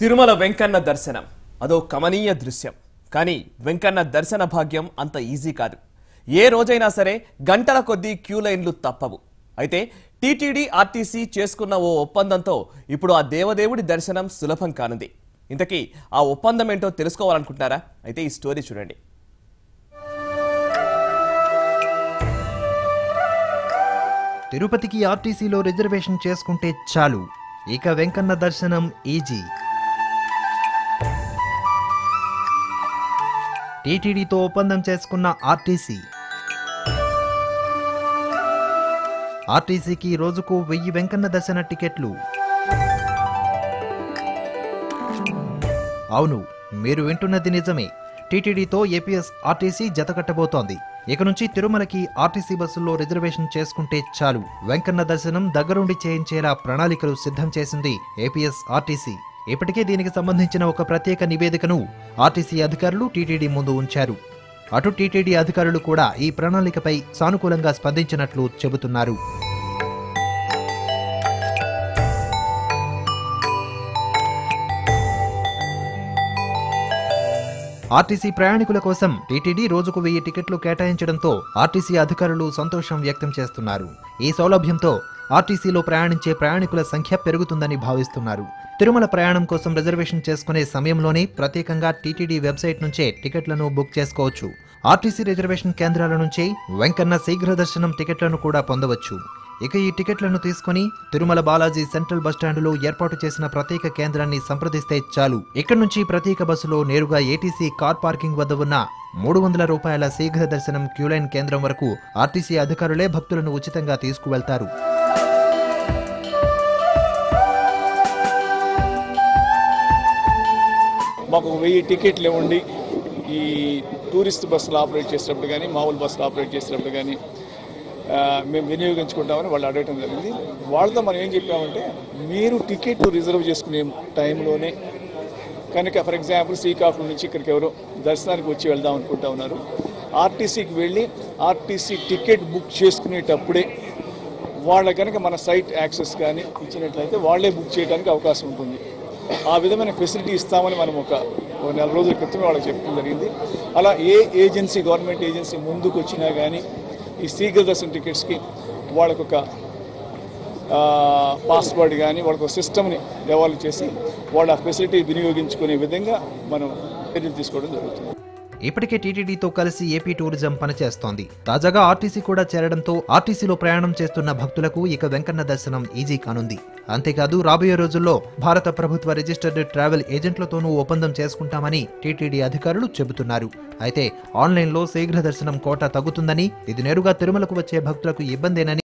తిరుమల వెంకన్న దర్శనం అదో కమనీయ దృశ్యం. కానీ వెంకన్న దర్శన భాగ్యం అంత ఈజీ కాదు. ఏ రోజైనా సరే గంటల కొద్దీ క్యూ లైన్లు తప్పవు. అయితే టీటీడీ ఆర్టీసీ చేసుకున్న ఓ ఒప్పందంతో ఇప్పుడు ఆ దేవదేవుడి దర్శనం సులభం కానుంది. ఇంతకీ ఆ ఒప్పందం ఏంటో తెలుసుకోవాలనుకుంటున్నారా? అయితే ఈ స్టోరీ చూడండి. తిరుపతికి ఆర్టీసీలో రిజర్వేషన్ చేసుకుంటే చాలు, ఇక వెంకన్న దర్శనం ఈజీ. టీటీడీతో ఒప్పందం చేసుకున్న ఆర్టీసీకి రోజుకు 1000 వెంకన్న దర్శన టికెట్లు. అవును, మీరు వింటున్నది నిజమే. టీటీడీతో ఏపీఎస్ ఆర్టీసీ జతకట్టబోతోంది. ఇక నుంచి తిరుమలకి ఆర్టీసీ బస్సుల్లో రిజర్వేషన్ చేసుకుంటే చాలు, వెంకన్న దర్శనం దగ్గరుండి చేయించేలా ప్రణాళికలు సిద్ధం చేసింది ఏపీఎస్ ఆర్టీసీ. ఇప్పటికే దీనికి సంబంధించిన ఒక ప్రత్యేక నివేదికను ఆర్టీసీ అధికారులు టీటీడీ ముందు ఉంచారు. అటు టీటీడీ అధికారులు కూడా ఈ ప్రణాళికపై సానుకూలంగా స్పందించినట్లు చెబుతున్నారు. ఆర్టీసీ ప్రయాణికుల కోసం టీటీడీ రోజుకు 1000 టికెట్లు కేటాయించడంతో ఆర్టీసీ అధికారులు సంతోషం వ్యక్తం చేస్తున్నారు. ఈ సౌలభ్యంతో ఆర్టీసీలో ప్రయాణించే ప్రయాణికుల సంఖ్య పెరుగుతుందని భావిస్తున్నారు. తిరుమల ప్రయాణం కోసం రిజర్వేషన్ చేసుకునే సమయంలోనే ప్రత్యేకంగా టీటీడీ వెబ్సైట్ నుంచే టికెట్లను బుక్ చేసుకోవచ్చు. ఆర్టీసీ రిజర్వేషన్ కేంద్రాల నుంచే వెంకన్న శీఘ్ర దర్శనం టికెట్లను కూడా పొందవచ్చు. ఇక ఈ టికెట్లను తీసుకుని తిరుమల బాలాజీ సెంట్రల్ బస్టాండులో ఏర్పాటు చేసిన ప్రత్యేక కేంద్రాన్ని సంప్రదిస్తే చాలు. ఇక్కడి నుంచి ప్రత్యేక బస్సులో నేరుగా ఏటీసీ కార్ పార్కింగ్ వద్ద ఉన్న 300 రూపాయల శీఘ్ర దర్శనం క్యూలైన్ కేంద్రం వరకు ఆర్టీసీ అధికారులే భక్తులను ఉచితంగా తీసుకువెళ్తారు. మాకు 1000 టికెట్లు ఇవ్వండి, ఈ టూరిస్ట్ బస్సులు ఆపరేట్ చేసేటప్పుడు కానీ మామూలు బస్సులు ఆపరేట్ చేసేటప్పుడు కానీ మేము వినియోగించుకుంటామని వాళ్ళు అడగటం జరిగింది. వాళ్ళతో మనం ఏం చెప్పామంటే, మీరు టికెట్ రిజర్వ్ చేసుకునే టైంలోనే కనుక ఫర్ ఎగ్జాంపుల్ శ్రీకాకుళం నుంచి ఇక్కడికి ఎవరో దర్శనానికి వచ్చి వెళ్దాం అనుకుంటా ఉన్నారు, ఆర్టీసీకి వెళ్ళి ఆర్టీసీ టికెట్ బుక్ చేసుకునేటప్పుడే వాళ్ళ కనుక మన సైట్ యాక్సెస్ కానీ ఇచ్చినట్లయితే వాళ్ళే బుక్ చేయడానికి అవకాశం ఉంటుంది. ఆ విధమైన ఫెసిలిటీ ఇస్తామని మనం ఒక 4 రోజుల క్రితం వాళ్ళకి చెప్పడం జరిగింది. అలా ఏ ఏజెన్సీ గవర్నమెంట్ ఏజెన్సీ ముందుకు వచ్చినా కానీ ఈ శీఘ్ర దర్శన టికెట్స్కి వాళ్ళకొక పాస్వర్డ్ కానీ వాళ్ళకు సిస్టమ్ని డెవలప్ చేసి వాళ్ళ ఫెసిలిటీ వినియోగించుకునే విధంగా మనం చర్యలు తీసుకోవడం జరుగుతుంది. ఇప్పటికే టీటీడీతో కలిసి ఏపీ టూరిజం పనిచేస్తోంది. తాజాగా ఆర్టీసీ కూడా చేరడంతో ఆర్టీసీలో ప్రయాణం చేస్తున్న భక్తులకు ఇక వెంకన్న దర్శనం ఈజీ కానుంది. అంతేకాదు రాబోయే రోజుల్లో భారత ప్రభుత్వ రిజిస్టర్డ్ ట్రావెల్ ఏజెంట్లతోనూ ఒప్పందం చేసుకుంటామని టీటీడీ అధికారులు చెబుతున్నారు. అయితే ఆన్లైన్లో శీఘ్ర దర్శనం కోటా తగ్గుతుందని, ఇది నేరుగా తిరుమలకు వచ్చే భక్తులకు ఇబ్బందేనని